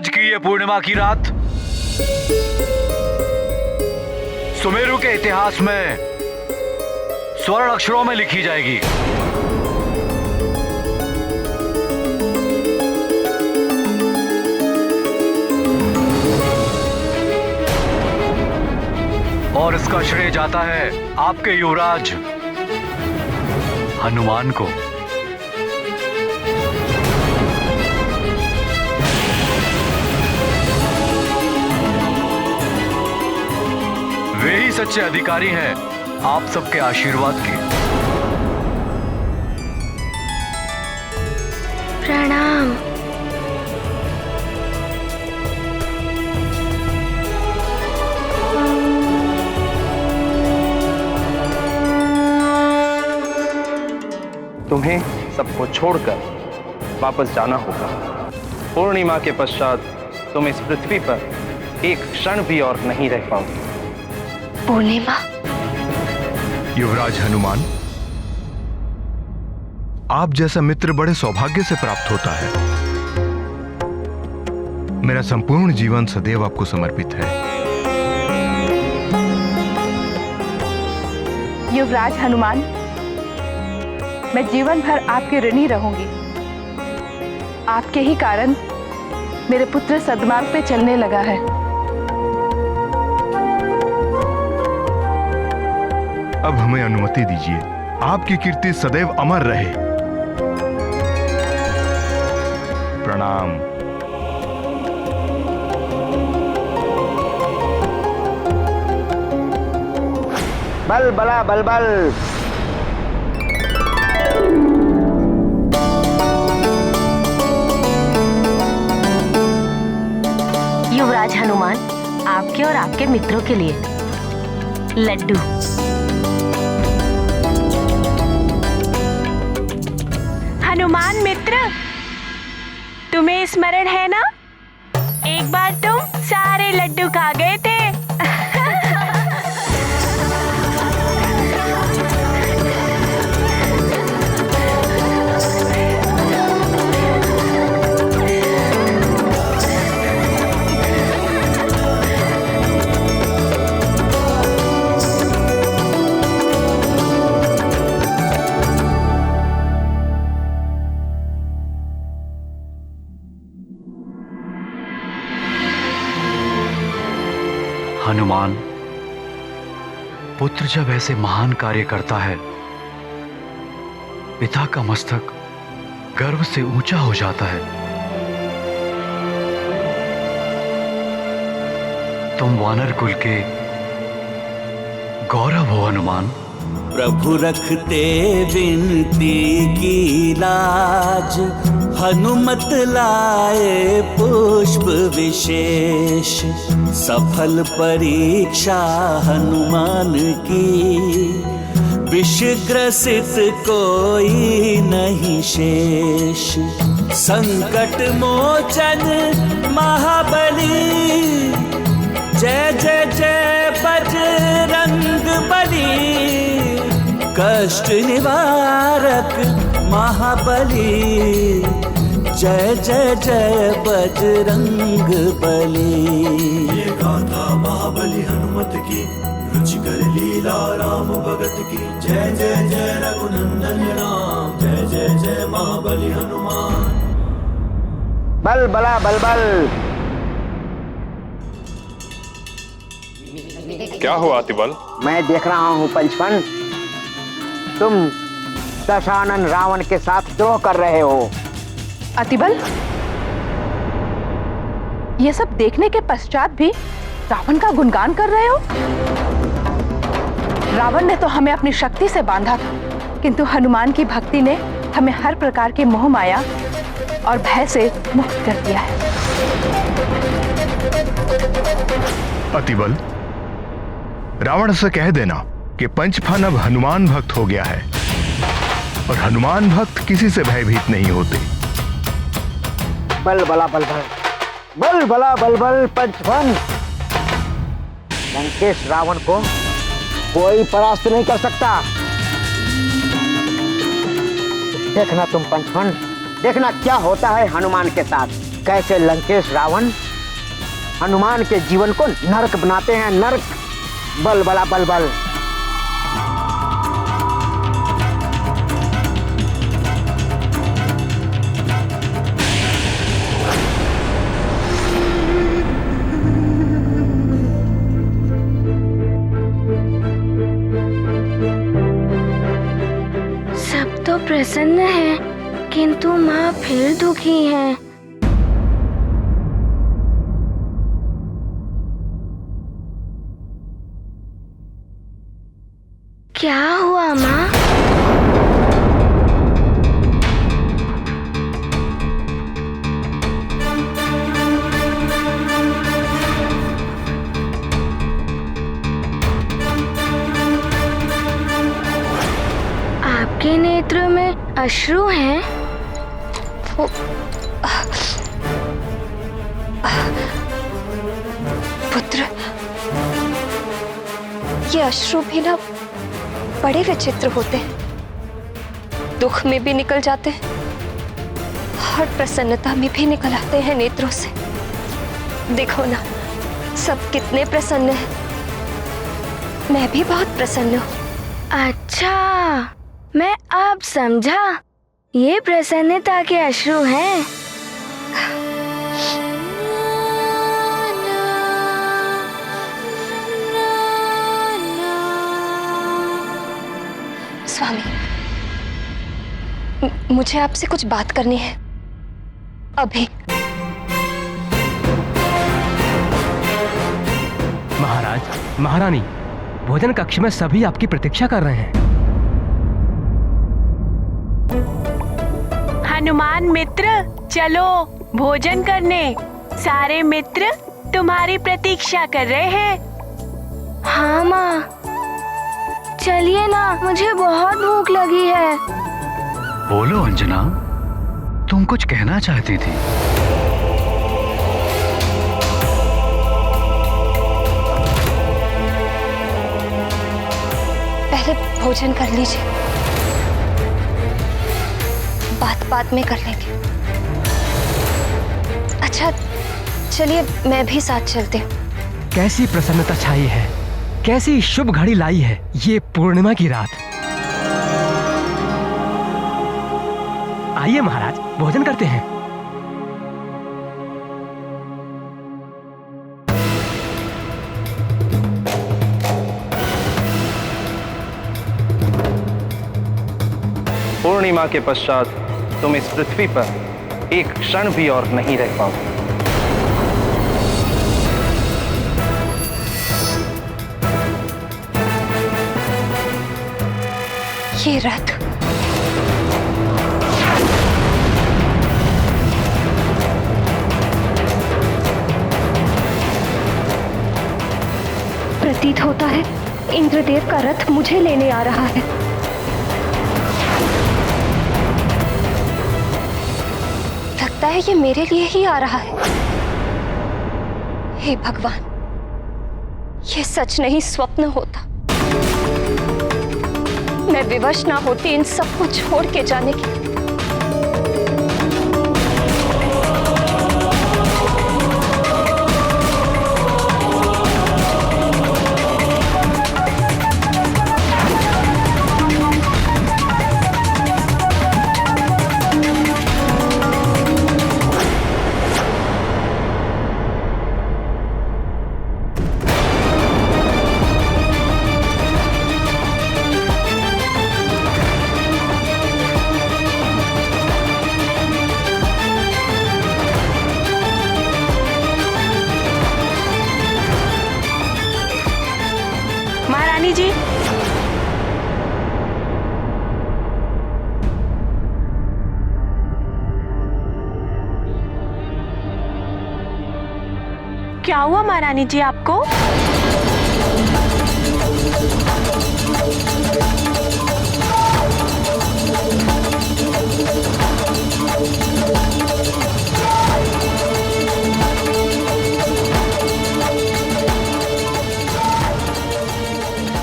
आज की ये पूर्णिमा की रात सुमेरु के इतिहास में स्वर्ण अक्षरों में लिखी जाएगी। और इसका श्रेय जाता है आपके युवराज हनुमान को। वे ही सच्चे अधिकारी हैं आप सबके आशीर्वाद के। प्रणाम। तुम्हें सबको छोड़कर वापस जाना होगा। पूर्णिमा के पश्चात तुम इस पृथ्वी पर एक क्षण भी और नहीं रह पाओगे। पूर्णिमा? युवराज हनुमान, आप जैसा मित्र बड़े सौभाग्य से प्राप्त होता है। मेरा संपूर्ण जीवन सदैव आपको समर्पित है। युवराज हनुमान, मैं जीवन भर आपके ऋणी रहूंगी। आपके ही कारण मेरे पुत्र सद्मार्ग पे चलने लगा है। अब हमें अनुमति दीजिए, आपकी कीर्ति सदैव अमर रहे। प्रणाम। बल बला बल बल। युवराज हनुमान, आपके और आपके मित्रों के लिए लड्डू। हनुमान मित्र, तुम्हें स्मरण है ना, एक बार तुम सारे लड्डू खा गए थे। हनुमान, पुत्र जब ऐसे महान कार्य करता है, पिता का मस्तक गर्व से ऊंचा हो जाता है। तुम वानर कुल के गौरव हो हनुमान। प्रभु रखते विनती की लाज, हनुमत लाए पुष्प विशेष। सफल परीक्षा हनुमान की, विषग्रसित कोई नहीं शेष। संकट मोचन महाबली, जय जय जय बजरंग बली। कष्ट निवारक महाबली, जय जय जय बजरंग बली। ये गाथा महाबली हनुमत की, रुचिकर लीला राम भगत की। जय जय जय रघुनंदन राम, जय जय जय महाबली हनुमान। बल बला बल बल। क्या हुआ अतिबल? मैं देख रहा हूँ पंचफन, तुम दशानन रावण के साथ द्रोह कर रहे हो। अतिबल, ये सब देखने के पश्चात भी रावण का गुणगान कर रहे हो? रावण ने तो हमें अपनी शक्ति से बांधा था, किंतु हनुमान की भक्ति ने हमें हर प्रकार की मोह माया और भय से मुक्त कर दिया है। अतिबल, रावण से कह देना कि पंचफन अब हनुमान भक्त हो गया है, और हनुमान भक्त किसी से भयभीत नहीं होते। बल बला बल बल, बल बला बल बल पंचफन। लंकेश रावण को कोई परास्त नहीं कर सकता। देखना तुम पंचफन, देखना क्या होता है हनुमान के साथ। कैसे लंकेश रावण हनुमान के जीवन को नरक बनाते हैं, नरक। बल बला बल बल। सब तो प्रसन्न है, किंतु माँ फिर दुखी है। क्या हुआ माँ? आपके नेत्र में अश्रु हैं? पुत्र, ये अश्रु भी ना बड़े विचित्र होते हैं। दुख में भी निकल जाते हैं और प्रसन्नता में भी निकल आते हैं नेत्रों से। देखो ना, सब कितने प्रसन्न हैं। मैं भी बहुत प्रसन्न हूँ। अच्छा, मैं अब समझा, ये प्रसन्नता के अश्रु हैं। स्वामी, मुझे आपसे कुछ बात करनी है अभी। महाराज, महारानी, भोजन कक्ष में सभी आपकी प्रतीक्षा कर रहे हैं। हनुमान मित्र, चलो भोजन करने। सारे मित्र तुम्हारी प्रतीक्षा कर रहे हैं। हाँ माँ, चलिए ना, मुझे बहुत भूख लगी है। बोलो अंजना, तुम कुछ कहना चाहती थी। पहले भोजन कर लीजिए, बात बात में कर लेंगे। अच्छा चलिए, मैं भी साथ चलती हूँ। कैसी प्रसन्नता छाई है, कैसी शुभ घड़ी लाई है ये पूर्णिमा की रात। आइए महाराज, भोजन करते हैं। पूर्णिमा के पश्चात तुम इस पृथ्वी पर एक क्षण भी और नहीं रह पाओगे। ये रथ प्रतीत होता है इंद्रदेव का रथ मुझे लेने आ रहा है। लगता है ये मेरे लिए ही आ रहा है। हे भगवान, ये सच नहीं स्वप्न होता। मैं विवश ना होती इन सबको छोड़ के जाने की। महारानी जी, क्या हुआ महारानी जी आपको?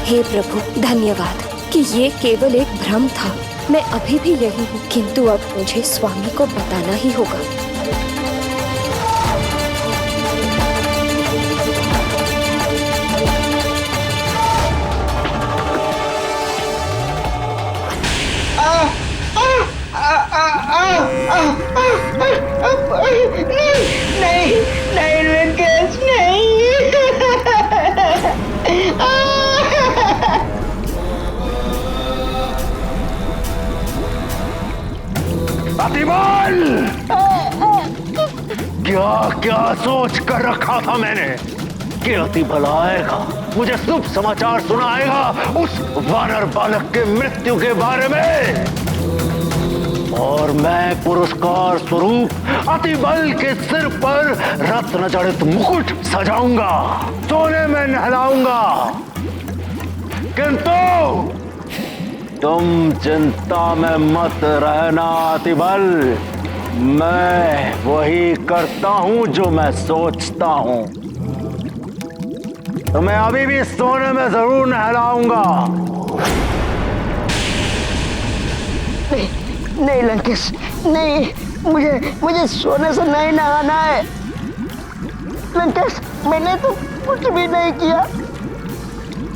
हे प्रभु, धन्यवाद कि ये केवल एक भ्रम था। मैं अभी भी यही हूँ, किंतु अब मुझे स्वामी को बताना ही होगा। नहीं नहीं लंकेश नहीं। अतिबल! क्या क्या सोच कर रखा था मैंने कि अतिबल आएगा, मुझे शुभ समाचार सुनाएगा उस वानर बालक के मृत्यु के बारे में, और मैं पुरस्कार स्वरूप अतिबल के सिर पर रत्न जड़ित मुकुट सजाऊंगा, सोने में नहलाऊंगा। किंतु तुम चिंता में मत रहना अतिबल, मैं वही करता हूं जो मैं सोचता हूं। तो मैं अभी भी सोने में जरूर नहलाऊंगा। नहीं नहीं लंकेश नहीं, मुझे सोने से नहीं नहाना है। लंकेश मैंने तो कुछ भी नहीं किया,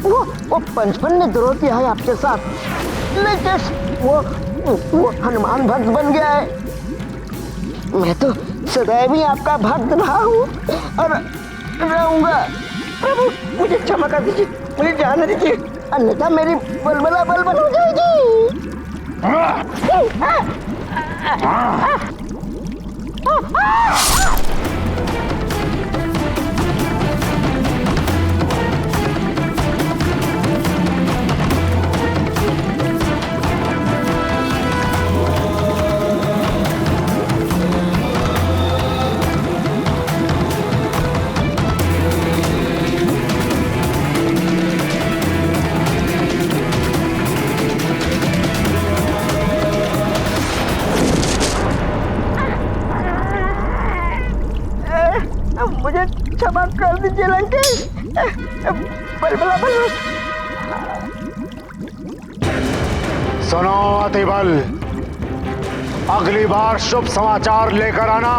वो पंचपन ने द्रोह किया है आपके साथ। लंकेश वो हनुमान भक्त बन गया है। मैं तो सदैव ही आपका भक्त रहा हूँ और रहूंगा। प्रभु मुझे क्षमा कर दीजिए, मुझे जाने दीजिए, अन्यथा मेरी बलबला बलबल हो जाएगी। मुझे क्षमा कर दीजिए लंकेश, बलबला बलबल। सुनो अतिबल, अगली बार शुभ समाचार लेकर आना,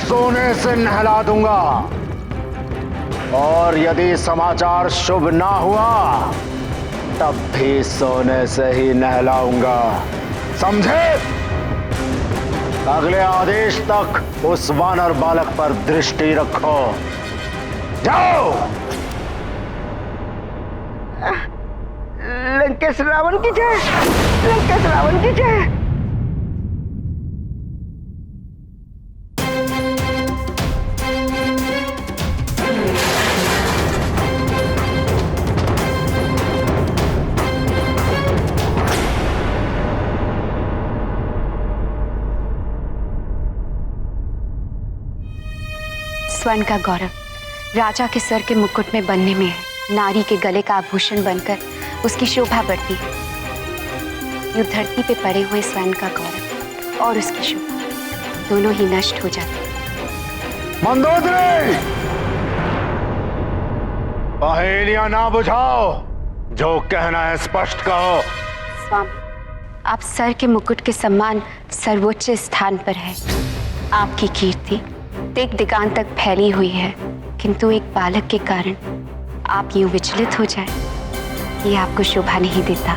सोने से नहला दूंगा, और यदि समाचार शुभ ना हुआ तब भी सोने से ही नहलाऊंगा, समझे? अगले आदेश तक उस वानर बालक पर दृष्टि रखो। जाओ। लंकेश रावण की जय, लंकेश रावण की जय। स्वर्ण का गौरव राजा के सर के मुकुट में बनने में है, नारी के गले का आभूषण बनकर उसकी शोभा बढ़ती है। यूं धरती पे पड़े हुए स्वर्ण का गौरव और उसकी शोभा दोनों ही नष्ट हो जाते। मंदोदरी, पहेलियां ना बुझाओ, जो कहना है स्पष्ट कहो। स्वामी, आप सर के मुकुट के सम्मान सर्वोच्च स्थान पर है। आपकी कीर्ति दिग दिगांत तक फैली हुई है, किंतु एक बालक के कारण आप यूं विचलित हो जाए, ये आपको शोभा नहीं देता।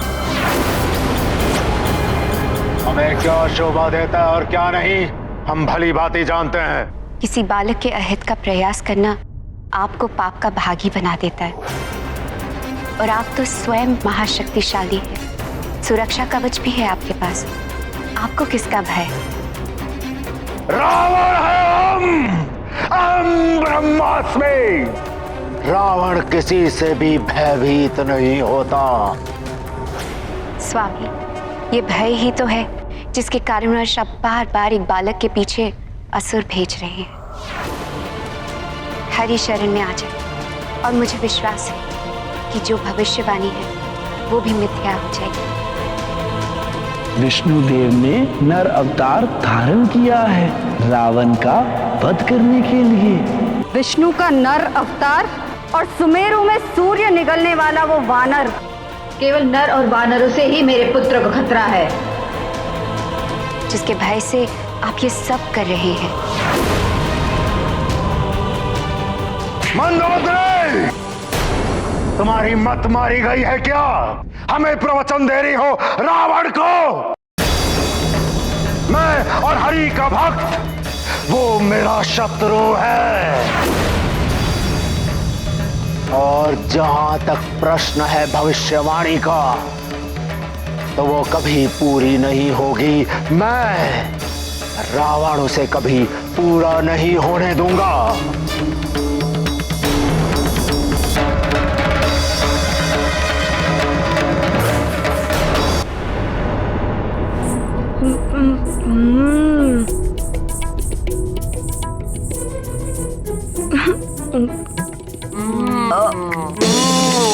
हमें क्या शोभा देता है और क्या नहीं, हम भली भांति जानते हैं। किसी बालक के अहित का प्रयास करना आपको पाप का भागी बना देता है, और आप तो स्वयं महाशक्तिशाली है, सुरक्षा कवच भी है आपके पास, आपको किसका भय? रावण है हम ब्रह्मास्मि। रावण किसी से भी भयभीत नहीं होता। स्वामी, ये भय ही तो है जिसके कारणवश आप बार बार एक बालक के पीछे असुर भेज रहे हैं। हरि शरण में आ जाए, और मुझे विश्वास है कि जो भविष्यवाणी है वो भी मिथ्या हो जाएगी। विष्णुदेव ने नर अवतार धारण किया है रावण का वध करने के लिए। विष्णु का नर अवतार और सुमेरु में सूर्य निगलने वाला वो वानर, केवल नर और वानरों से ही मेरे पुत्र को खतरा है, जिसके भय से आप ये सब कर रहे हैं। मंदोदरी, तुम्हारी मत मारी गई है क्या? हमें प्रवचन दे रही हो रावण को? मैं और हरि का भक्त वो मेरा शत्रु है। और जहां तक प्रश्न है भविष्यवाणी का, तो वो कभी पूरी नहीं होगी। मैं रावण उसे कभी पूरा नहीं होने दूंगा।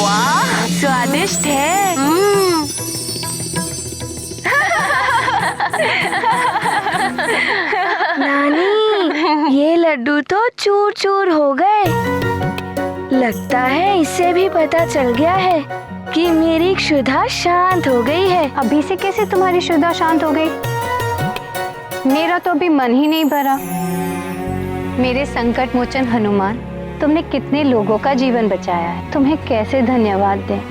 वाह, स्वादिष्ट है। नानी, ये लड्डू तो चूर चूर हो गए। लगता है इससे भी पता चल गया है कि मेरी क्षुधा शांत हो गई है। अभी से कैसे तुम्हारी क्षुधा शांत हो गई? मेरा तो अभी मन ही नहीं भरा। मेरे संकट मोचन हनुमान, तुमने कितने लोगों का जीवन बचाया है। तुम्हें कैसे धन्यवाद दें,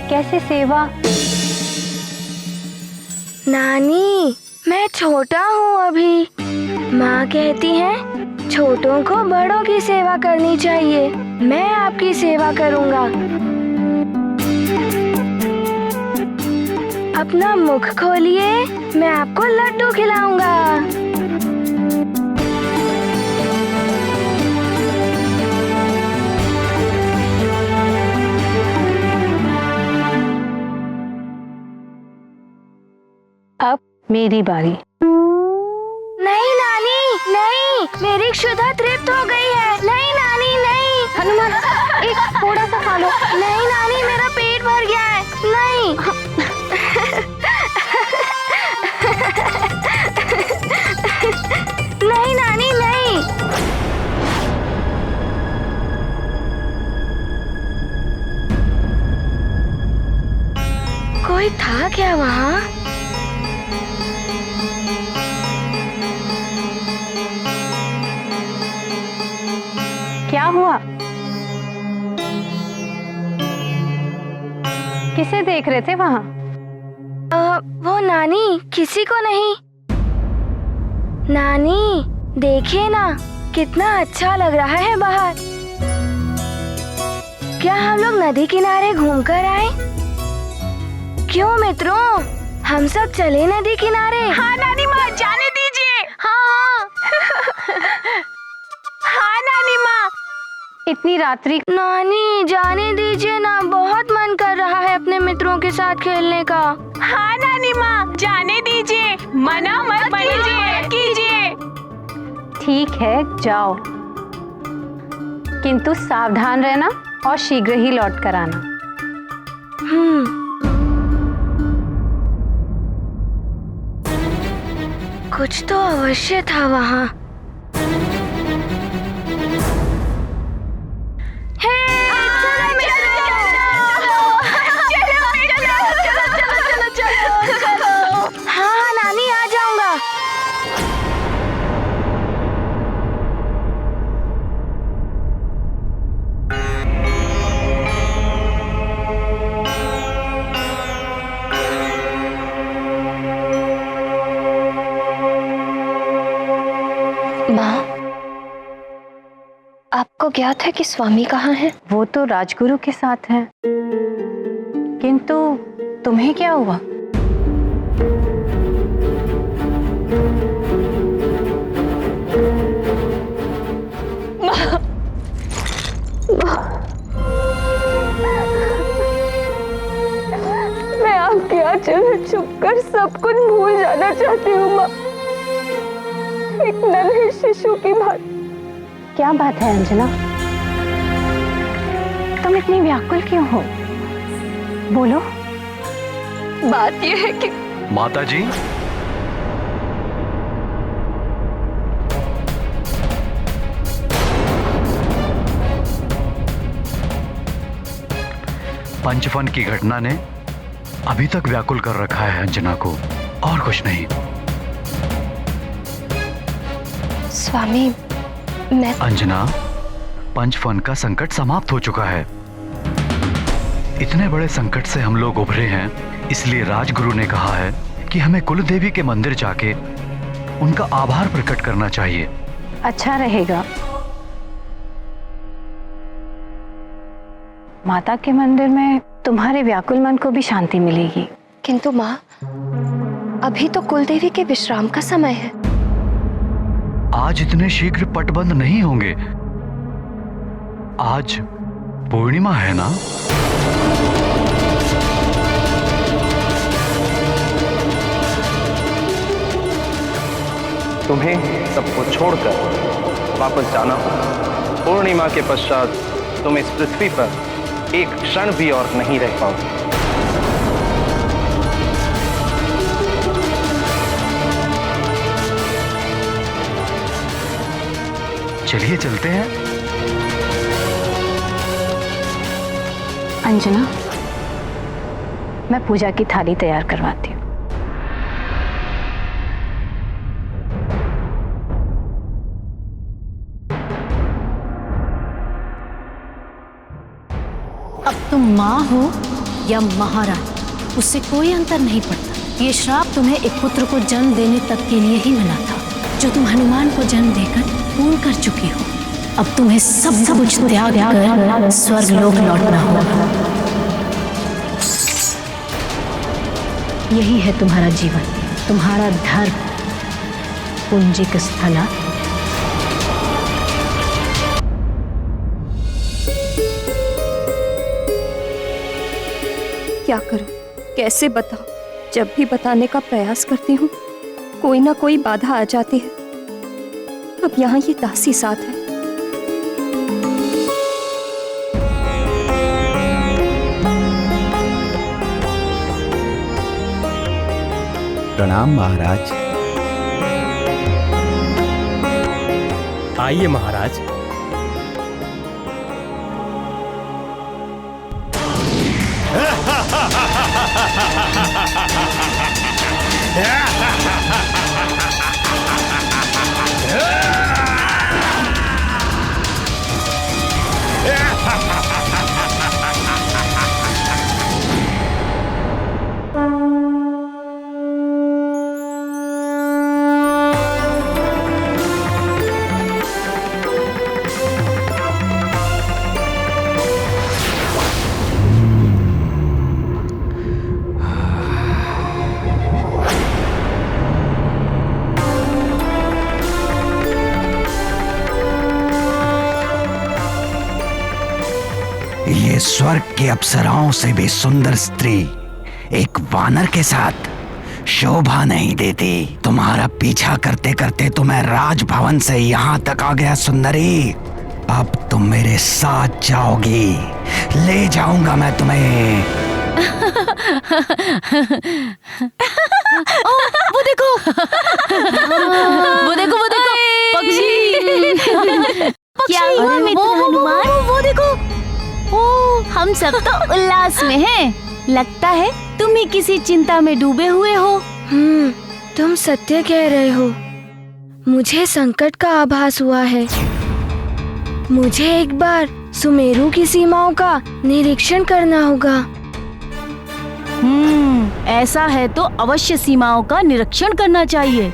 कैसे सेवा। नानी, मैं छोटा हूँ अभी। माँ कहती है छोटों को बड़ों की सेवा करनी चाहिए। मैं आपकी सेवा करूँगा। अपना मुख खोलिए, मैं आपको लड्डू खिलाऊंगा। अब मेरी बारी। नहीं नानी, नहीं, मेरी क्षुधा तृप्त हो गई है। नहीं नानी, नहीं। हनुमान, एक थोड़ा सा खा लो। नहीं नानी, मेरा पेट भर गया है। नहीं। नहीं नानी, नहीं। कोई था क्या वहाँ? क्या हुआ? किसे देख रहे थे वहाँ? वो नानी, किसी को नहीं। नानी, देखिए ना, कितना अच्छा लग रहा है बाहर। क्या हम लोग नदी किनारे घूमकर आए? क्यों मित्रों, हम सब चले नदी किनारे? हाँ नानी माँ, जाने दीजिए। हाँ हाँ नानी माँ। इतनी रात्रि। नानी, जाने दीजिए ना, बहुत मन कर रहा है अपने मित्रों के साथ खेलने का। हाँ नानी माँ, जाने दीजिए, मना मत कीजिए। ठीक है, जाओ, किंतु सावधान रहना और शीघ्र ही लौट कर आना। कुछ तो अवश्य था वहाँ। हाँ नानी, आ जाऊंगा। माँ, आपको ज्ञात है कि स्वामी कहाँ हैं? वो तो राजगुरु के साथ हैं। किंतु तुम्हें क्या हुआ? मैं आपके आंचल में छुपकर सब कुछ भूल जाना चाहती हूँ माँ, एक नन्हे शिशु की भांति। क्या बात है अंजना, तुम इतनी व्याकुल क्यों हो? बोलो। बात यह है कि माता जी, पंचफन की घटना ने अभी तक व्याकुल कर रखा है अंजना को, और कुछ नहीं। स्वामी, मैं अंजना, पंचफन का संकट समाप्त हो चुका है। इतने बड़े संकट से हम लोग उभरे हैं, इसलिए राजगुरु ने कहा है कि हमें कुल देवी के मंदिर जाके उनका आभार प्रकट करना चाहिए। अच्छा रहेगा। माता के मंदिर में तुम्हारे व्याकुल मन को भी शांति मिलेगी। किंतु माँ, अभी तो कुलदेवी के विश्राम का समय है। आज इतने शीघ्र पटबंद नहीं होंगे। आज पूर्णिमा है ना? तुम्हें सबको छोड़कर वापस जाना होगा। पूर्णिमा के पश्चात तुम इस पृथ्वी पर एक क्षण भी और नहीं रह पाओगे। चलिए चलते हैं। अंजना, मैं पूजा की थाली तैयार करवाती हूँ। अब तुम माँ हो या महारानी, उससे कोई अंतर नहीं पड़ता। ये श्राप तुम्हें एक पुत्र को जन्म देने तक के लिए ही मिला था, जो तुम हनुमान को जन्म देकर पूर्ण कर चुकी हो। अब तुम्हें सब कुछ त्याग कर स्वर्गलोक लौटना होगा। यही है तुम्हारा जीवन, तुम्हारा धर्म, पुंजिक स्थला। क्या करूं, कैसे बताऊं? जब भी बताने का प्रयास करती हूँ, कोई ना कोई बाधा आ जाती है। अब यहाँ ये दासी साथ है। प्रणाम महाराज। आइए महाराज। ये स्वर्ग की अप्सराओं से भी सुंदर स्त्री एक वानर के साथ शोभा नहीं देती। तुम्हारा पीछा करते करते तो मैं राजभवन से यहाँ तक आ गया सुंदरी। अब तुम मेरे साथ जाओगी, ले जाऊंगा मैं तुम्हें। वो देखो, वो देखो, वो देखो, पक्षी। क्या हुआ मित्र हनुमान? वो देखो, ओह, हम सब तो उल्लास में हैं। लगता है तुम ही किसी चिंता में डूबे हुए हो। तुम सत्य कह रहे हो। मुझे संकट का आभास हुआ है। मुझे एक बार सुमेरु की सीमाओं का निरीक्षण करना होगा। ऐसा है तो अवश्य सीमाओं का निरीक्षण करना चाहिए।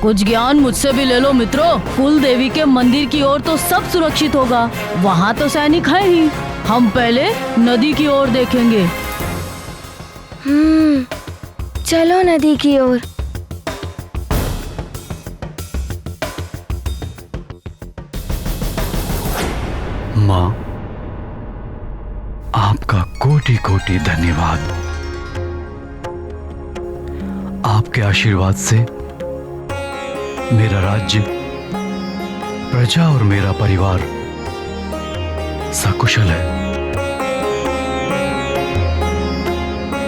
कुछ ज्ञान मुझसे भी ले लो मित्रों। कुल देवी के मंदिर की ओर तो सब सुरक्षित होगा, वहाँ तो सैनिक है ही। हम पहले नदी की ओर देखेंगे। चलो नदी की ओर। माँ, आपका कोटि कोटि धन्यवाद। आपके आशीर्वाद से मेरा राज्य, प्रजा और मेरा परिवार सकुशल है।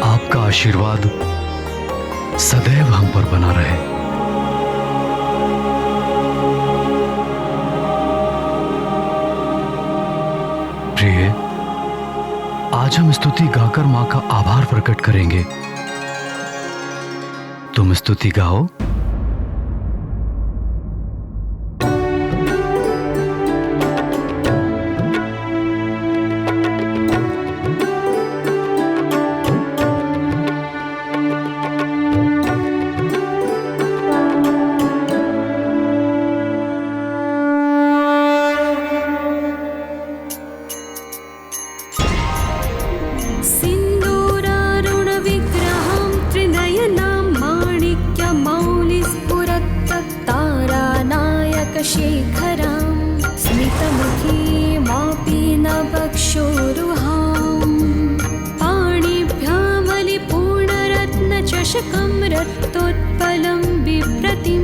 आपका आशीर्वाद सदैव हम पर बना रहे। प्रिय, आज हम स्तुति गाकर मां का आभार प्रकट करेंगे। तुम स्तुति गाओ। शुकं रक्तोत्पलं बिभ्रतिं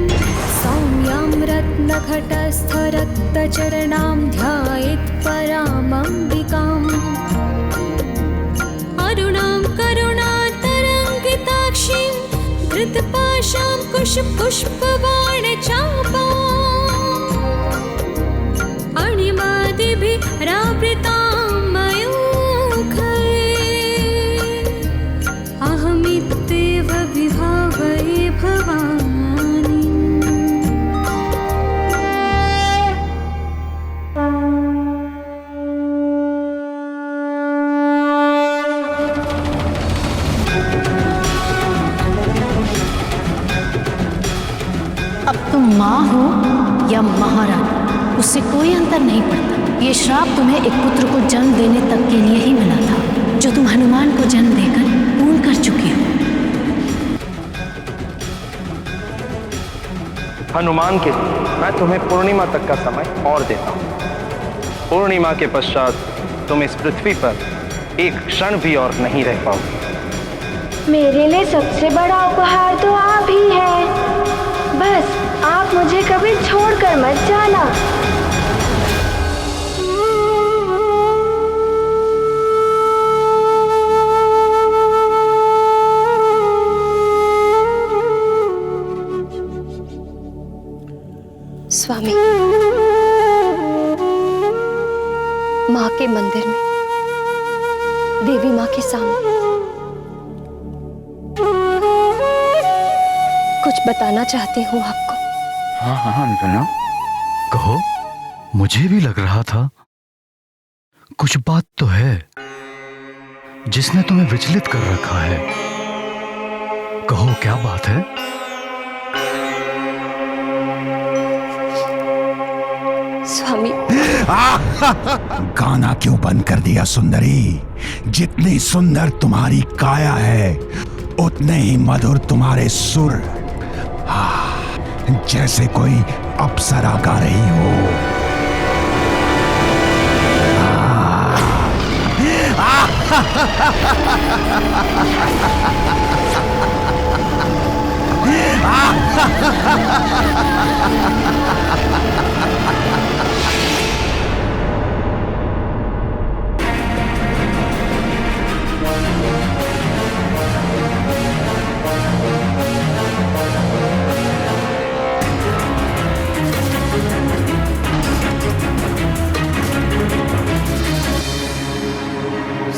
सौम्यां रत्नघटस्थरक्तचरणां ध्यायेत् परामम्बिकाम् अरुणां करुणातरङ्गिताक्षीं धृतपाशां कुशपुष्पबाणचापाम् अणिमादिभिरावृतां मयूखैः अहमित्येव विभावये भवानी। अब तुम माँ हो या महारानी, उससे कोई अंतर नहीं पड़ता। ये श्राप तुम्हें एक पुत्र को जन्म देने तक के लिए ही मिला था, जो तुम हनुमान को जन्म देकर पूर्ण कर चुकी हो। हनुमान के लिए मैं तुम्हें पूर्णिमा तक का समय और देता हूँ। पूर्णिमा के पश्चात तुम इस पृथ्वी पर एक क्षण भी और नहीं रह पाओगे। मेरे लिए सबसे बड़ा उपहार तो आप ही हैं। बस आप मुझे कभी छोड़कर मत जाना। स्वामी, माँ के मंदिर में देवी माँ के सामने कुछ बताना चाहती हूँ आपको। हाँ हाँ अंजना, कहो। मुझे भी लग रहा था कुछ बात तो है जिसने तुम्हें विचलित कर रखा है। कहो क्या बात है? स्वामी, गाना क्यों बंद कर दिया सुंदरी? जितनी सुंदर तुम्हारी काया है उतने ही मधुर तुम्हारे सुर। जैसे कोई अप्सरा गा रही हो।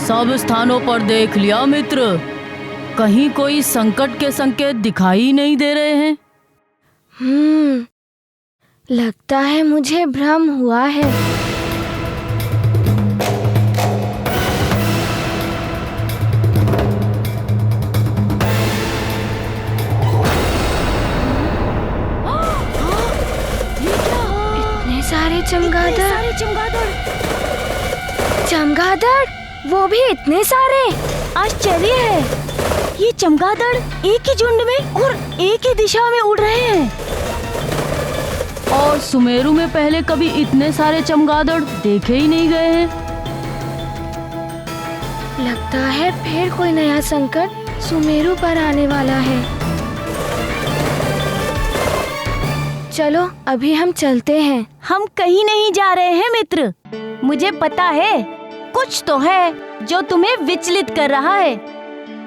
सब स्थानों पर देख लिया मित्र, कहीं कोई संकट के संकेत दिखाई नहीं दे रहे हैं। लगता है मुझे भ्रम हुआ है। इतने सारे चमगादड़, वो भी इतने सारे। आश्चर्य है, ये चमगादड़ एक ही झुंड में और एक ही दिशा में उड़ रहे हैं। और सुमेरु में पहले कभी इतने सारे चमगादड़ देखे ही नहीं गए हैं। लगता है फिर कोई नया संकट सुमेरु पर आने वाला है। चलो अभी हम चलते हैं। हम कहीं नहीं जा रहे हैं मित्र। मुझे पता है कुछ तो है जो तुम्हें विचलित कर रहा है,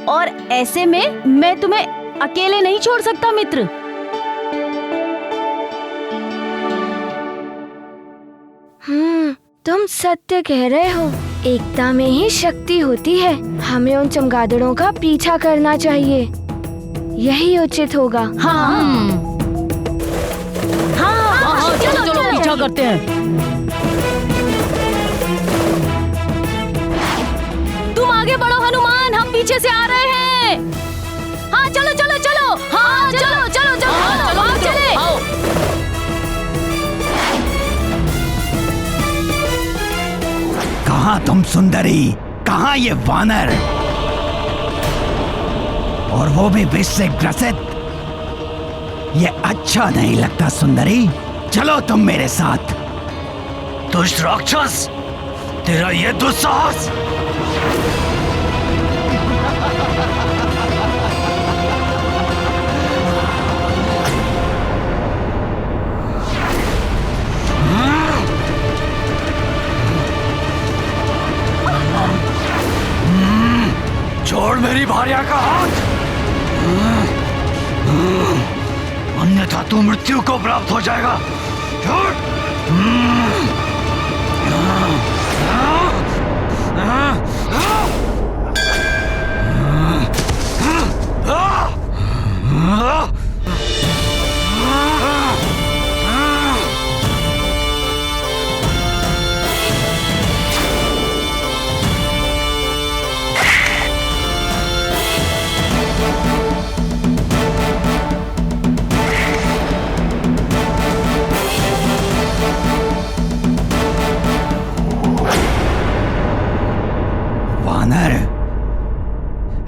और ऐसे में मैं तुम्हें अकेले नहीं छोड़ सकता मित्र। तुम सत्य कह रहे हो। एकता में ही शक्ति होती है। हमें उन चमगादड़ों का पीछा करना चाहिए, यही उचित होगा। हाँ, चलो पीछा करते हैं। तुम आगे बढ़ो हनुमान, हम पीछे से आ रहे हैं। हाँ चलो चलो चलो, हाँ चलो चलो चलो, आओ चले। कहाँ तुम सुंदरी? कहाँ ये वानर? और वो भी विष से ग्रसित। ये अच्छा नहीं लगता सुंदरी। चलो तुम मेरे साथ। दुष्ट राक्षस, तेरा ये दुस्साहस। भार्या का हाथ, अन्यथा तू मृत्यु को प्राप्त हो जाएगा।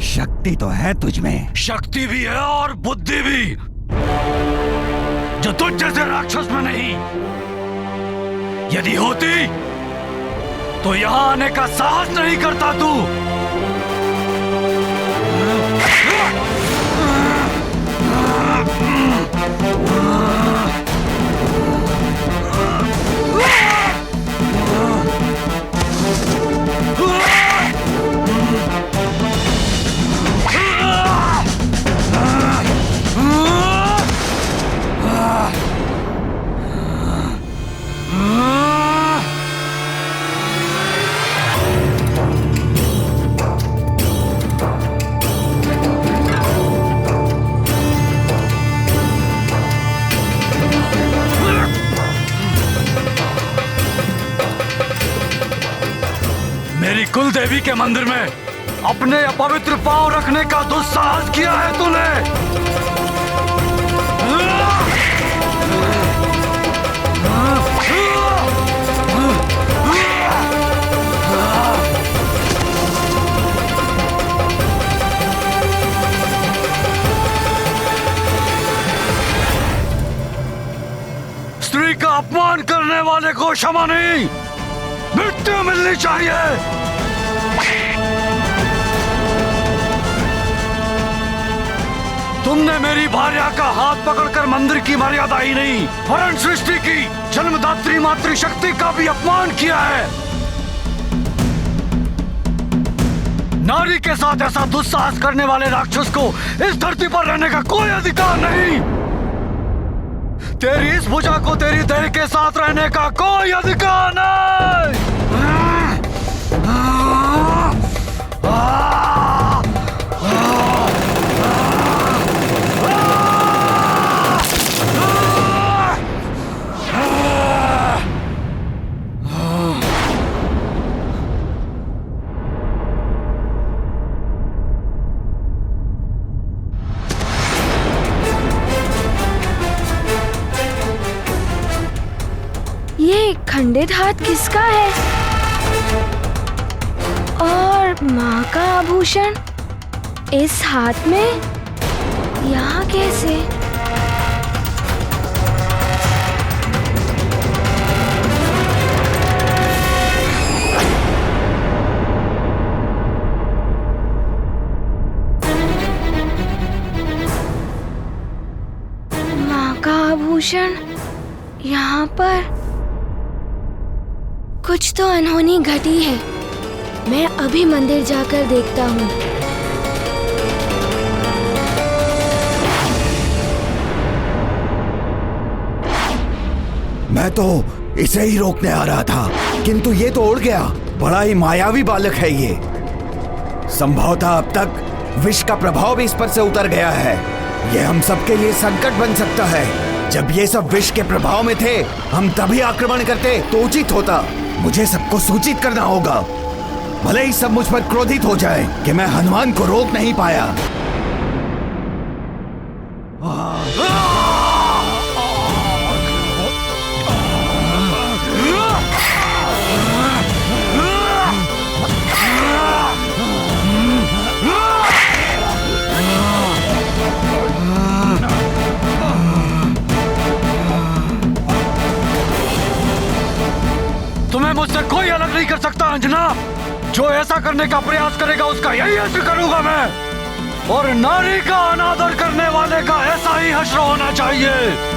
शक्ति तो है तुझ में। शक्ति भी है और बुद्धि भी, जो तुझ जैसे राक्षस में नहीं। यदि होती तो यहां आने का साहस नहीं करता तू। मेरी कुल देवी के मंदिर में अपने अपवित्र पांव रखने का दुस्साहस किया है तूने। स्त्री का अपमान करने वाले को क्षमा नहीं, मृत्यु मिलनी चाहिए। तुमने मेरी भार्या का हाथ पकड़कर मंदिर की मर्यादा ही नहीं, वरन सृष्टि की जन्मदात्री मातृशक्ति का भी अपमान किया है। नारी के साथ ऐसा दुस्साहस करने वाले राक्षस को इस धरती पर रहने का कोई अधिकार नहीं। तेरी इस भुजा को तेरी देह के साथ रहने का कोई अधिकार नहीं। ये खंडित हाथ किसका है? और माँ का आभूषण इस हाथ में यहाँ कैसे? माँ का आभूषण यहाँ पर। कुछ तो अनहोनी घटी है। मैं अभी मंदिर जाकर देखता हूँ। मैं तो इसे ही रोकने आ रहा था, किंतु ये तो उड़ गया। बड़ा ही मायावी बालक है ये। संभवतः अब तक विष का प्रभाव भी इस पर से उतर गया है। ये हम सबके लिए संकट बन सकता है। जब ये सब विष के प्रभाव में थे, हम तभी आक्रमण करते तो उचित होता। मुझे सबको सूचित करना होगा, भले ही सब मुझ पर क्रोधित हो जाए कि मैं हनुमान को रोक नहीं पाया। तुम्हें मुझसे कोई अलग नहीं कर सकता अंजना। जो ऐसा करने का प्रयास करेगा उसका यही हश्र करूंगा मैं। और नारी का अनादर करने वाले का ऐसा ही हश्र होना चाहिए।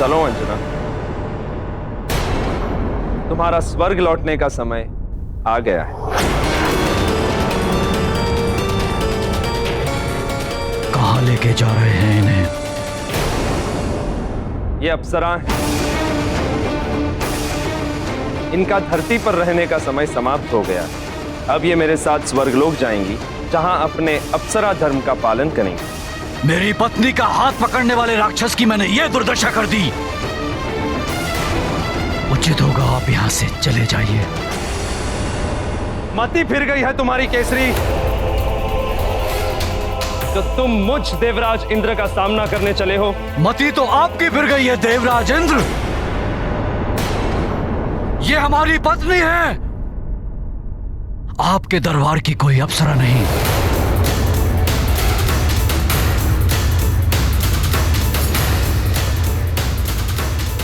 चलो अंजना, तुम्हारा स्वर्ग लौटने का समय आ गया है। कहाँ लेके जा रहे हैं इन्हें? ये अप्सराएं हैं। इनका धरती पर रहने का समय समाप्त हो गया। अब ये मेरे साथ स्वर्गलोक जाएंगी, जहां अपने अप्सरा धर्म का पालन करेंगी। मेरी पत्नी का हाथ पकड़ने वाले राक्षस की मैंने ये दुर्दशा कर दी। उचित होगा आप यहाँ से चले जाइए। मति फिर गई है तुम्हारी केसरी, तो तुम मुझ देवराज इंद्र का सामना करने चले हो। मति तो आपकी फिर गई है देवराज इंद्र। ये हमारी पत्नी है, आपके दरबार की कोई अप्सरा नहीं।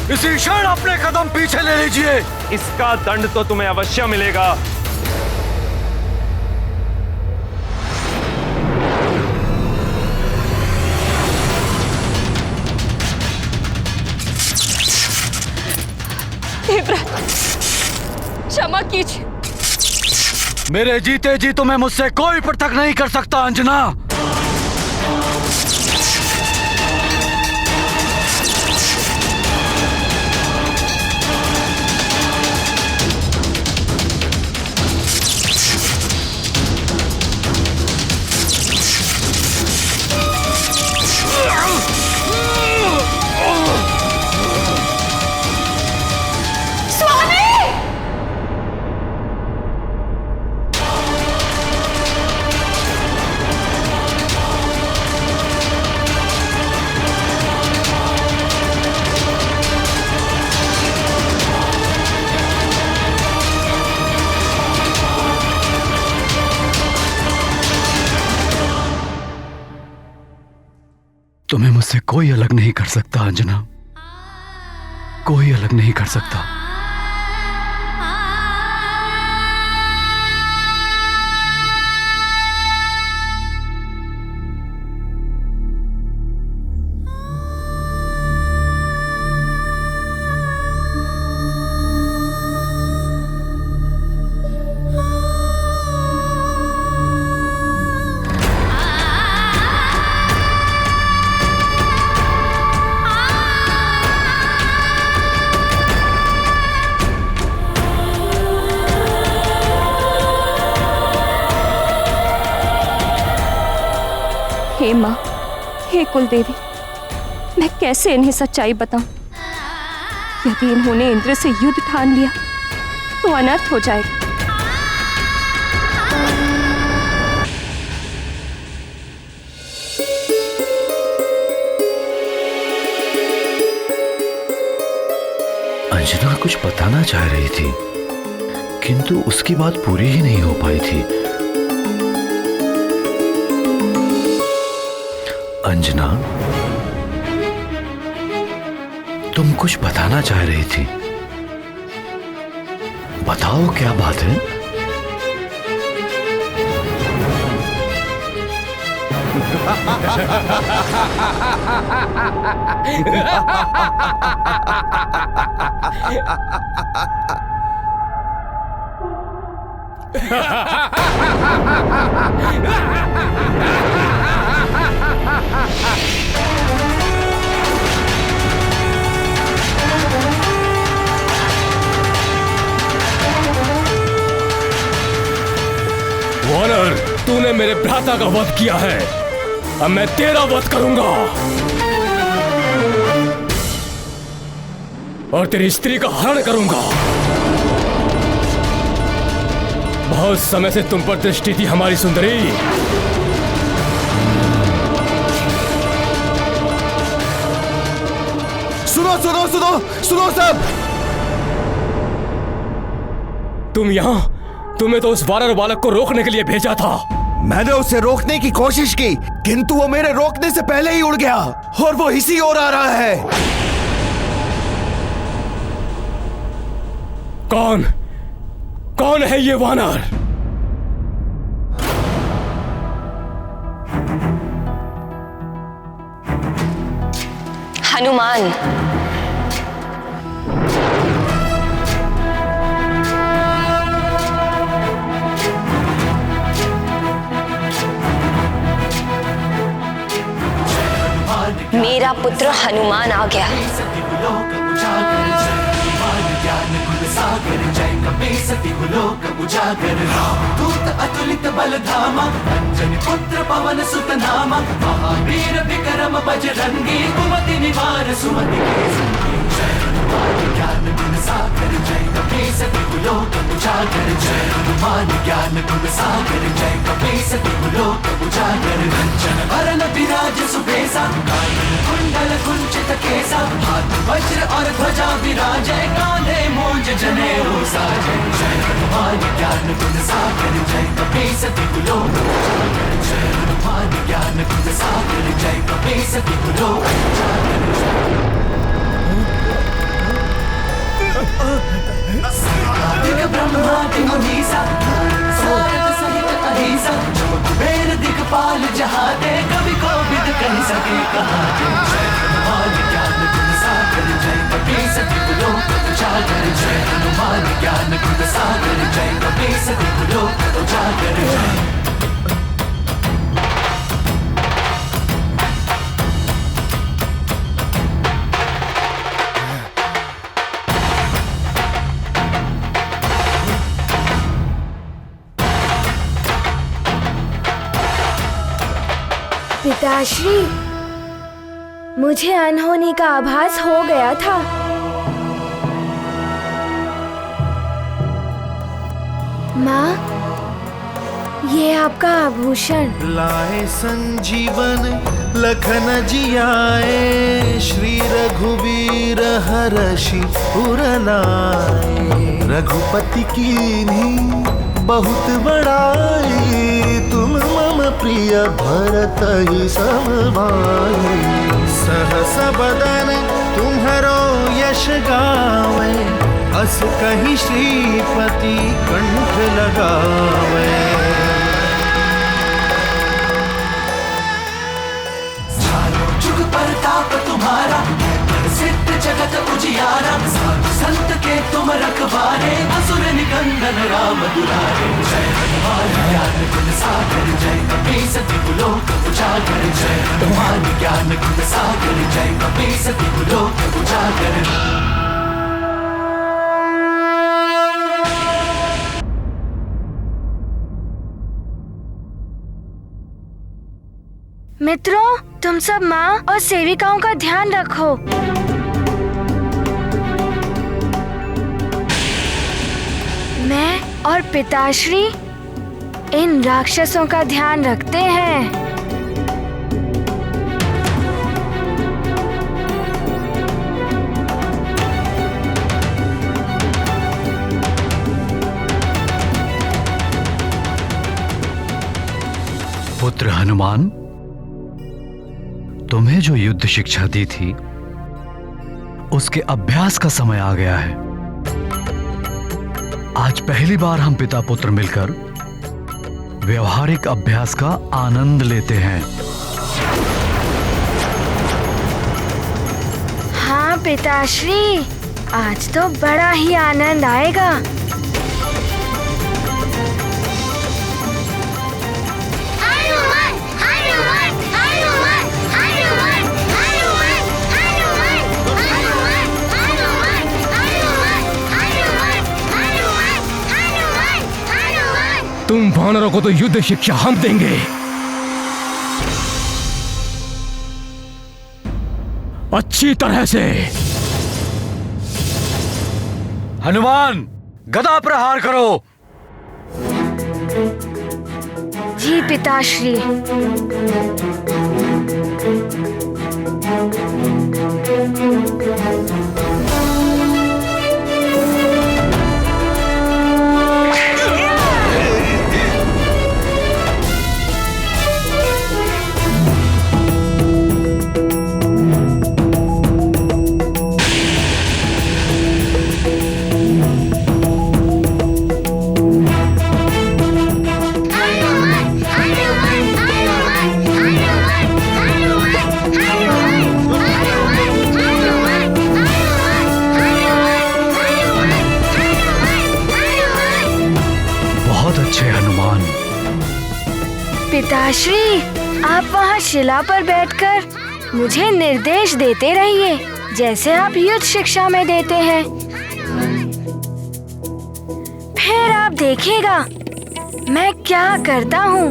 इसी क्षण अपने कदम पीछे ले लीजिए। इसका दंड तो तुम्हें अवश्य मिलेगा। देवराज, क्षमा कीजिए। मेरे जीते जी तुम्हें मुझसे कोई पृथक नहीं कर सकता अंजना। तुम्हें मुझसे कोई अलग नहीं कर सकता अंजना, कोई अलग नहीं कर सकता। हे माँ, हे कुलदेवी, मैं कैसे इन्हें सच्चाई बताऊं? यदि इन्होंने इंद्र से युद्ध ठान लिया तो अनर्थ हो जाएगा। अंजना कुछ बताना चाह रही थी, किंतु उसकी बात पूरी ही नहीं हो पाई थी। अंजना, तुम कुछ बताना चाह रही थी, बताओ क्या बात है? वानर, तूने मेरे भ्राता का वध किया है, अब मैं तेरा वध करूंगा और तेरी स्त्री का हरण करूंगा। बहुत समय से तुम पर दृष्टि थी हमारी सुंदरी। सुनो सुनो सुनो सुनो सब। तुम यहाँ, तुम्हें तो उस वानर बालक को रोकने के लिए भेजा था। मैंने उसे रोकने की कोशिश की, किंतु वो मेरे रोकने से पहले ही उड़ गया और वो इसी ओर आ रहा है। कौन कौन है ये वानर? हनुमान, पुत्र हनुमान आ गया। अतुलित बलधामा अंजनी पुत्र पवन सुत नामा महावीर विक्रम बजरंगी कुमति निवार सुमति के संगी। जय हनुमान ज्ञान गुण सागर जय कपीस तिहुलोक उजागर। जय हनुमान ज्ञान गुण सागर जय कपीस तिहुलोक उजागर। कंचन वरण विराज सुबेसा कानन कुंडल कुंचित केसा हाथ वज्र और ध्वजा विराजय कांधे मूंज जनेऊ साजय। जय हनुमान ज्ञान गुण सागर जय कपीस तिहुलोक उजागर। जय हनुमान ज्ञान गुण सागर जय कपीस तिहुलोक उजागर। दिग ब्रह्मादि मुनीसा सारद सहित अहिसा कुबेर दिगपाल जहाते कवि कोविद कहि सके कहाते। जय हनुमान ज्ञान गुण सागर जय कपीस तिहुलोक उजागर। जय हनुमान ज्ञान गुण सागर जय कपीस तिहुलोक उजागर। पिताश्री, मुझे अनहोनी का आभास हो गया था। माँ, ये आपका आभूषण। लाए संजीवन लखन जियाए श्री रघुवीर हर्षि उर लाए। रघुपति कीन्ही बहुत बड़ाई तुम मम प्रिय भरत ही सब भाई। सहस बदन तुम्हारो यश गावे अस कहीं श्रीपति कंठ लगावे। जुग परताप तुम्हारा सिद्ध जगत उजियारा। साधु संत के तुम रखवारे असुर निकंदन राम दुलारे। जय हनुमान ज्ञान गुण सागर जय कपीस तिहुलोक उजागर। जय हनुमान ज्ञान गुण सागर जय कपीस तिहुलोक उजागर। मित्रों, तुम सब माँ और सेविकाओं का ध्यान रखो। मैं और पिताश्री इन राक्षसों का ध्यान रखते हैं। पुत्र हनुमान, तुम्हें जो युद्ध शिक्षा दी थी उसके अभ्यास का समय आ गया है। आज पहली बार हम पिता पुत्र मिलकर व्यवहारिक अभ्यास का आनंद लेते हैं। हाँ पिताश्री, आज तो बड़ा ही आनंद आएगा। तुम वानरों को तो युद्ध शिक्षा हम देंगे। अच्छी तरह से। हनुमान, गदा प्रहार करो। जी पिताश्री। पिताश्री, आप वहाँ शिला पर बैठकर मुझे निर्देश देते रहिए, जैसे आप युद्ध शिक्षा में देते हैं। फिर आप देखिएगा मैं क्या करता हूँ।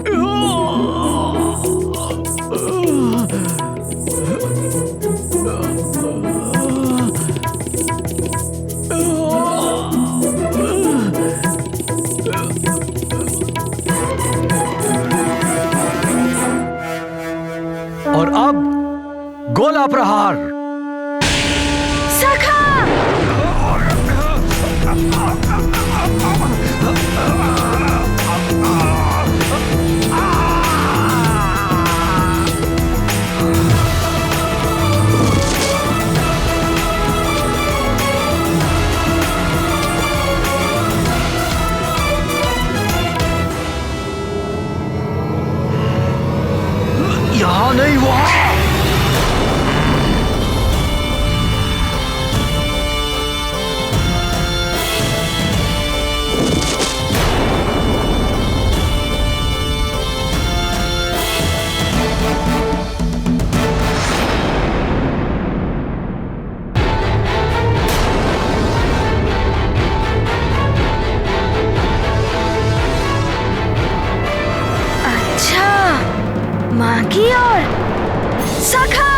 और अब गोला प्रहार। सखा! यहाँ नहीं, वहाँ। माँ की ओर। सखा!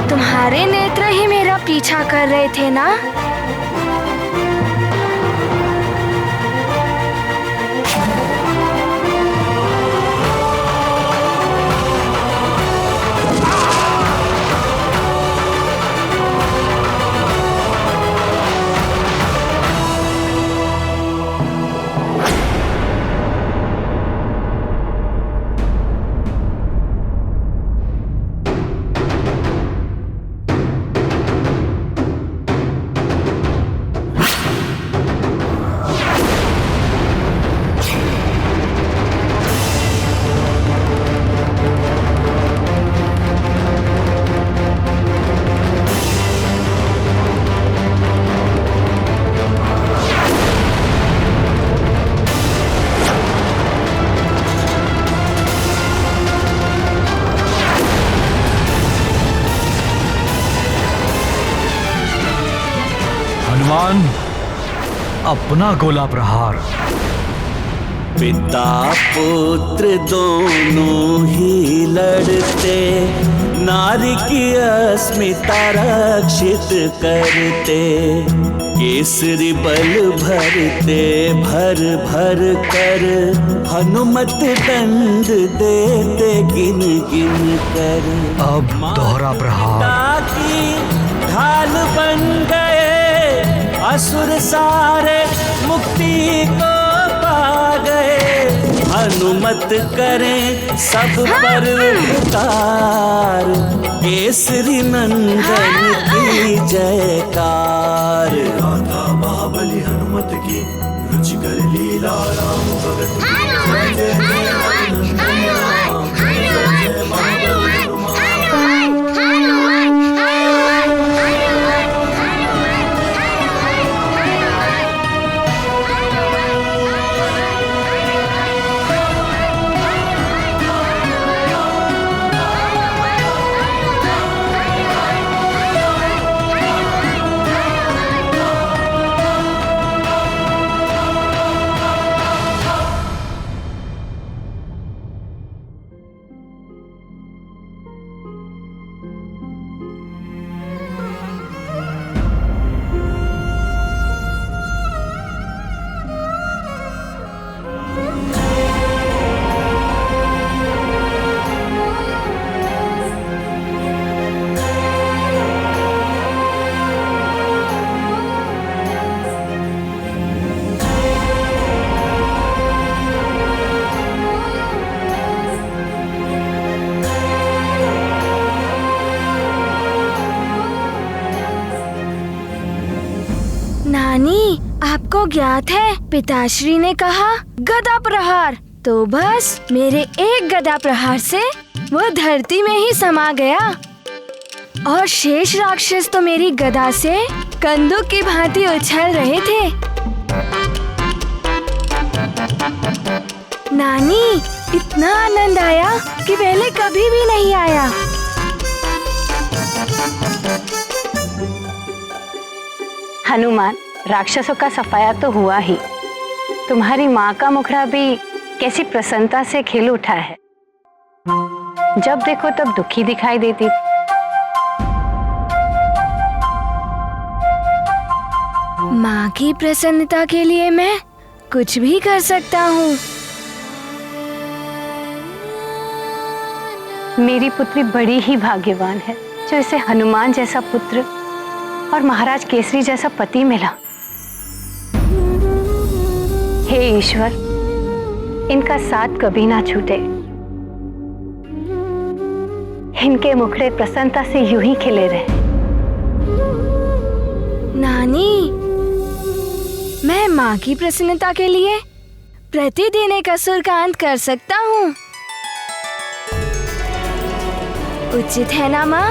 तुम्हारे नेत्र ही मेरा पीछा कर रहे थे ना? हनुमान, अपना गोला प्रहार। पिता पुत्र दोनों ही लड़ते, नारी की अस्मिता रक्षित करते, केसरी बल भरते भर भर कर, हनुमत दंड देते गिन गिन कर। अब दोहरा प्रहार। की ढाल बन गए असुर सारे, मुक्ति को पा गए, हनुमत करें सब पर उपकार, केसरी नंदन की जयकार। राधा महाबली हनुमत की रुचिकर लीला, राम भगत नानी, आपको ज्ञात है पिताश्री ने कहा गदा प्रहार, तो बस मेरे एक गदा प्रहार से वो धरती में ही समा गया और शेष राक्षस तो मेरी गदा से कंदूक की भांति उछल रहे थे। नानी, इतना आनंद आया कि पहले कभी भी नहीं आया। हनुमान, राक्षसों का सफाया तो हुआ ही, तुम्हारी माँ का मुखड़ा भी कैसी प्रसन्नता से खिल उठा है। जब देखो तब दुखी दिखाई देती। माँ की प्रसन्नता के लिए मैं कुछ भी कर सकता हूँ। मेरी पुत्री बड़ी ही भाग्यवान है जो इसे हनुमान जैसा पुत्र और महाराज केसरी जैसा पति मिला। हे ईश्वर, इनका साथ कभी ना छूटे। इनके मुखड़े प्रसन्नता से यूं ही खिले रहे। नानी, मैं माँ की प्रसन्नता के लिए प्रतिदिन एक असुर का अंत कर सकता हूँ। उचित है ना माँ?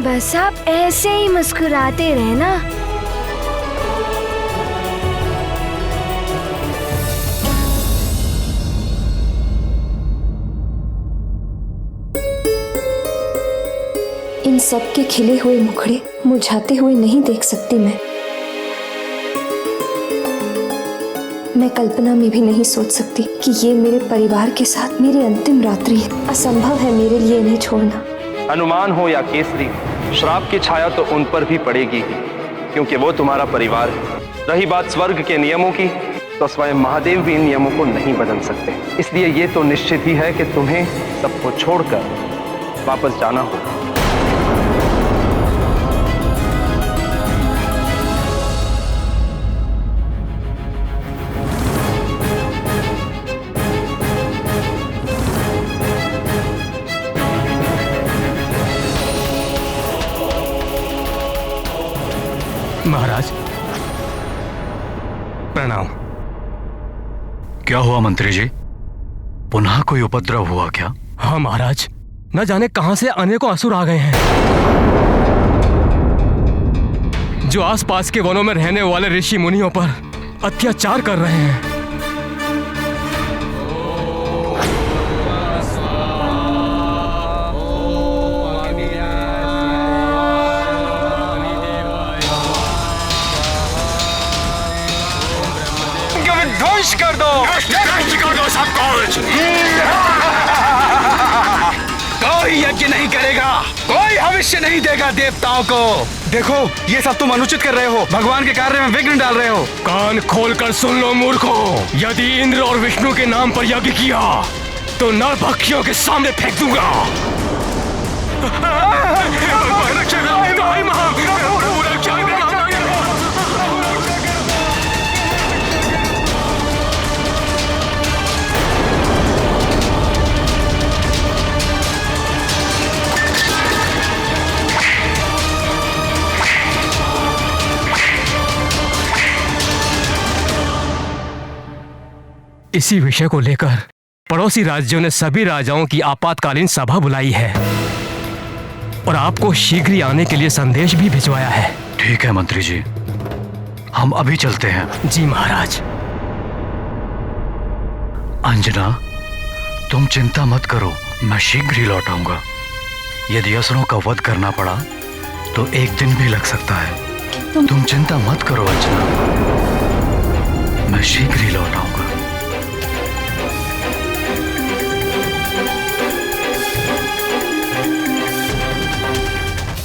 बस आप ऐसे ही मुस्कुराते रहना। इन सब के खिले हुए मुखड़े मुरझाते हुए नहीं देख सकती मैं कल्पना में भी नहीं सोच सकती कि ये मेरे परिवार के साथ मेरी अंतिम रात्रि है। असंभव है मेरे लिए इन्हें छोड़ना। हनुमान हो या केसरी, श्राप की छाया तो उन पर भी पड़ेगी ही, क्योंकि वो तुम्हारा परिवार है। रही बात स्वर्ग के नियमों की, तो स्वयं महादेव भी इन नियमों को नहीं बदल सकते। इसलिए ये तो निश्चित ही है कि तुम्हें सबको छोड़कर वापस जाना होगा। महाराज, प्रणाम। क्या हुआ मंत्री जी? पुनः कोई उपद्रव हुआ क्या? हाँ महाराज, न जाने कहां से अनेकों असुर आ गए हैं, जो आसपास के वनों में रहने वाले ऋषि मुनियों पर अत्याचार कर रहे हैं। ध्वंस कर दो, नष्ट कर दो सब कुछ। कोई यज्ञ नहीं करेगा, कोई भविष्य नहीं देगा देवताओं को। देखो, ये सब तुम अनुचित कर रहे हो, भगवान के कार्य में विघ्न डाल रहे हो। कान खोलकर सुन लो मूर्खों, यदि इंद्र और विष्णु के नाम पर यज्ञ किया तो नरभक्षियों के सामने फेंक दूंगा। इसी विषय को लेकर पड़ोसी राज्यों ने सभी राजाओं की आपातकालीन सभा बुलाई है और आपको शीघ्र ही आने के लिए संदेश भी भिजवाया है। ठीक है मंत्री जी, हम अभी चलते हैं। जी महाराज। अंजना, तुम चिंता मत करो, मैं शीघ्र ही लौट आऊंगा। यदि असुरों का वध करना पड़ा तो एक दिन भी लग सकता है। तुम चिंता मत करो अंजना, मैं शीघ्र ही लौट आऊंगा।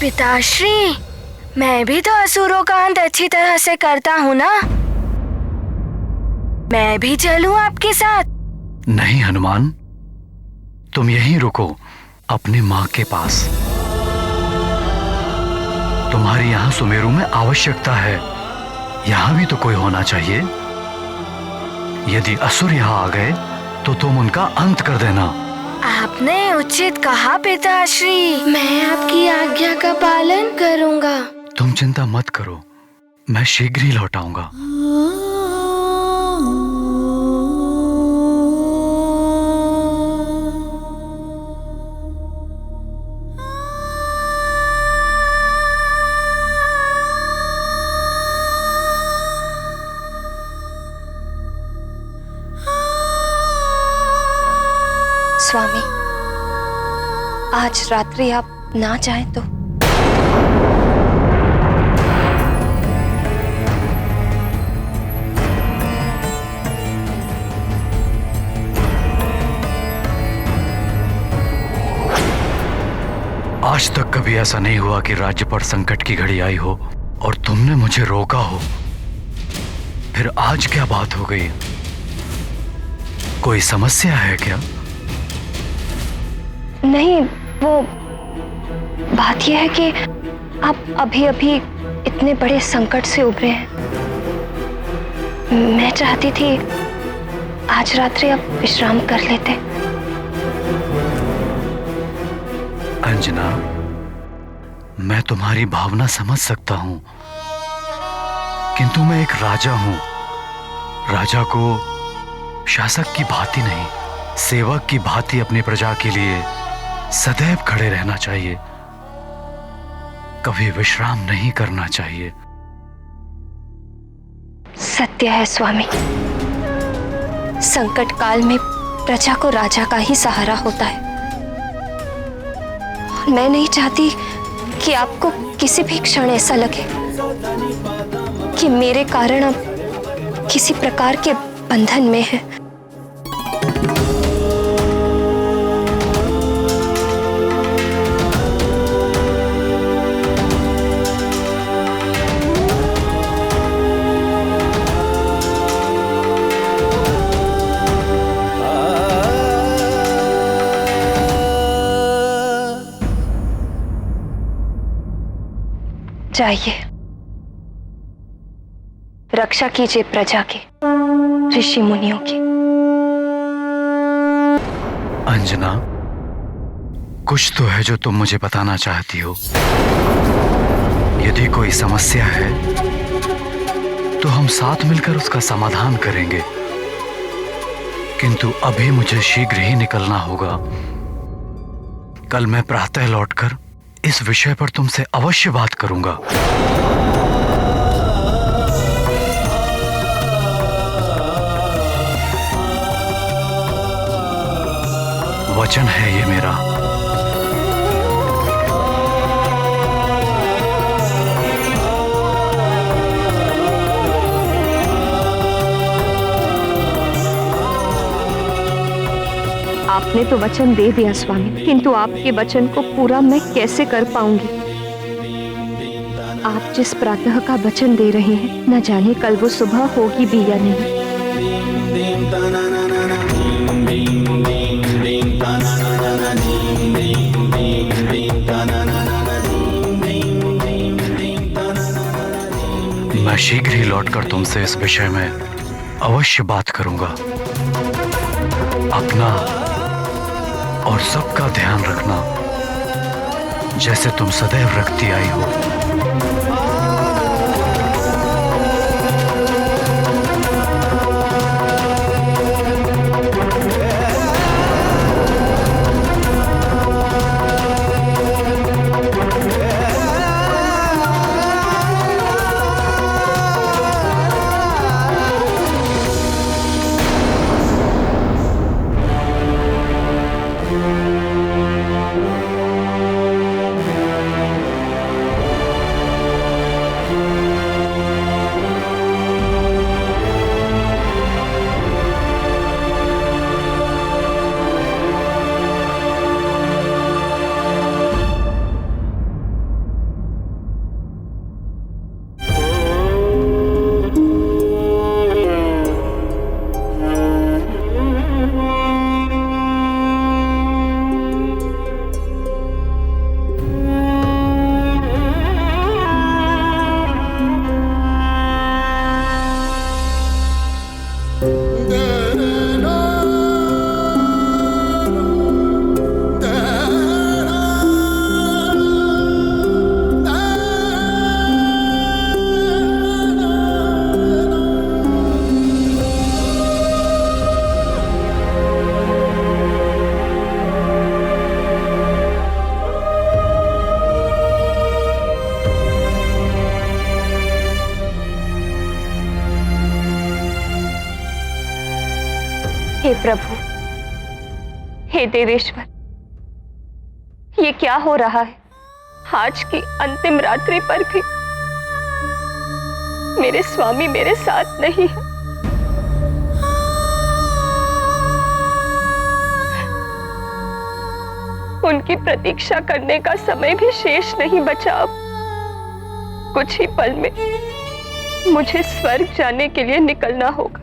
पिताश्री, मैं भी तो असुरों का अंत अच्छी तरह से करता हूँ ना। मैं भी चलूं आपके साथ? नहीं हनुमान, तुम यहीं रुको अपनी माँ के पास। तुम्हारी यहाँ सुमेरु में आवश्यकता है, यहाँ भी तो कोई होना चाहिए। यदि असुर यहाँ आ गए तो तुम उनका अंत कर देना। आपने उचित कहा पिताश्री, मैं आपकी आज्ञा का पालन करूंगा। तुम चिंता मत करो, मैं शीघ्र ही लौट आऊंगा। आज रात्रि आप ना जाएं तो। आज तक कभी ऐसा नहीं हुआ कि राज्य पर संकट की घड़ी आई हो और तुमने मुझे रोका हो। फिर आज क्या बात हो गई? कोई समस्या है क्या? नहीं, वो बात यह है कि आप अभी अभी इतने बड़े संकट से उभरे हैं। मैं चाहती थी आज रात्रि आप विश्राम कर लेते। अंजना, मैं तुम्हारी भावना समझ सकता हूं, किंतु मैं एक राजा हूं। राजा को शासक की भांति नहीं, सेवक की भांति अपनी प्रजा के लिए सदैव खड़े रहना चाहिए, कभी विश्राम नहीं करना चाहिए। सत्य है स्वामी, संकट काल में प्रजा को राजा का ही सहारा होता है। मैं नहीं चाहती कि आपको किसी भी क्षण ऐसा लगे कि मेरे कारण आप किसी प्रकार के बंधन में हैं। जाइए, रक्षा कीजिए प्रजा की, ऋषि मुनियों की। अंजना, कुछ तो है जो तुम मुझे बताना चाहती हो। यदि कोई समस्या है तो हम साथ मिलकर उसका समाधान करेंगे, किंतु अभी मुझे शीघ्र ही निकलना होगा। कल मैं प्रातः लौटकर इस विषय पर तुमसे अवश्य बात करूंगा। वचन है ये मेरा। आपने तो वचन दे दिया स्वामी, किंतु आपके वचन को पूरा मैं कैसे कर पाऊंगी? आप जिस प्रातः का वचन दे रहे हैं, न जाने कल वो सुबह होगी भी या नहीं। मैं शीघ्र ही लौटकर तुमसे इस विषय में अवश्य बात करूंगा। अपना और सबका ध्यान रखना, जैसे तुम सदैव रखती आई हो। हे प्रभु, हे देवेश्वर, ये क्या हो रहा है? आज की अंतिम रात्रि पर भी मेरे स्वामी मेरे साथ नहीं है। उनकी प्रतीक्षा करने का समय भी शेष नहीं बचा। अब कुछ ही पल में मुझे स्वर्ग जाने के लिए निकलना होगा।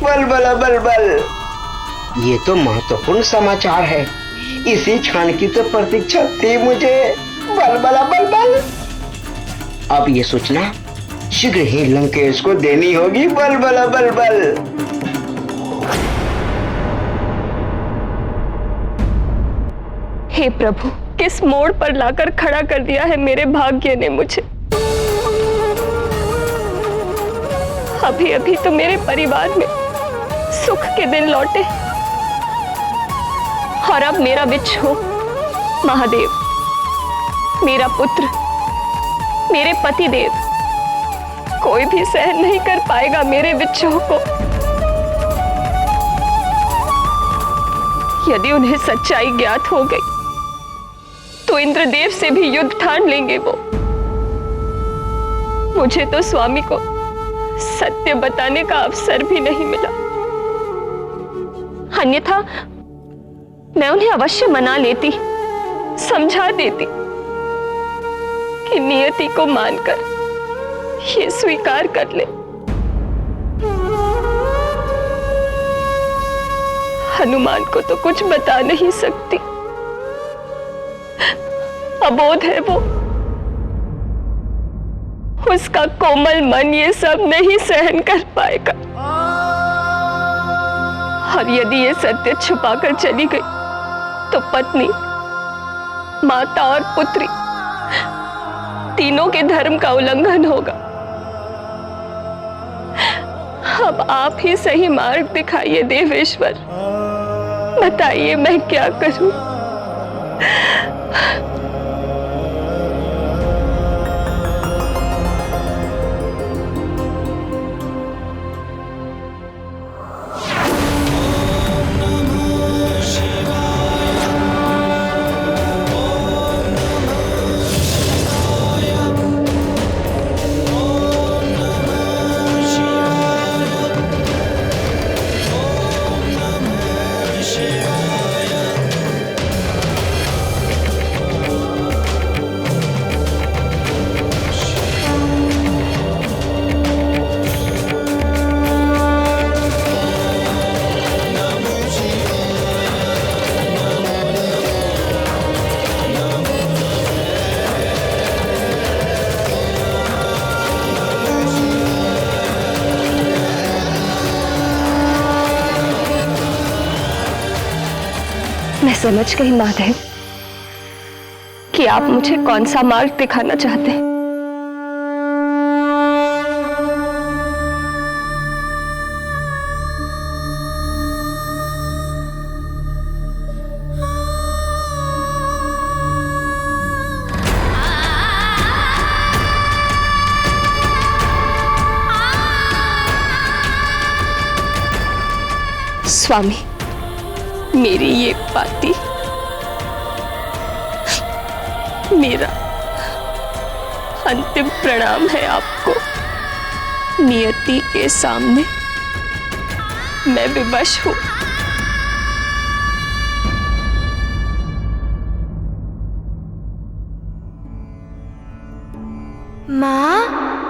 बलबला बलबल, ये तो महत्वपूर्ण समाचार है। इसी क्षण की तो प्रतीक्षा थी मुझे। बलबला बलबल, अब ये सूचना शीघ्र ही लंकेश को देनी होगी। बलबला बलबल। हे प्रभु, किस मोड़ पर लाकर खड़ा कर दिया है मेरे भाग्य ने मुझे। अभी अभी तो मेरे परिवार में सुख के दिन लौटे और अब मेरा विच्छोह महादेव, मेरा पुत्र, मेरे पति देव, कोई भी सहन नहीं कर पाएगा मेरे विच्छोह को। यदि उन्हें सच्चाई ज्ञात हो गई तो इंद्रदेव से भी युद्ध ठान लेंगे वो। मुझे तो स्वामी को सत्य बताने का अवसर भी नहीं मिला, अन्यथा मैं उन्हें अवश्य मना लेती, समझा देती कि नियति को मानकर ये स्वीकार कर ले। हनुमान को तो कुछ बता नहीं सकती, अबोध है वो। उसका कोमल मन ये सब नहीं सहन कर पाएगा। और यदि ये सत्य छुपाकर चली गई तो पत्नी, माता और पुत्री तीनों के धर्म का उल्लंघन होगा। अब आप ही सही मार्ग दिखाइए देवेश्वर, बताइए मैं क्या करूं। मैं समझ गई महादेव कि आप मुझे कौन सा मार्ग दिखाना चाहते हैं। स्वामी, मेरी ये पाती मेरा अंतिम प्रणाम है आपको। नियति के सामने मैं विवश हूं। माँ,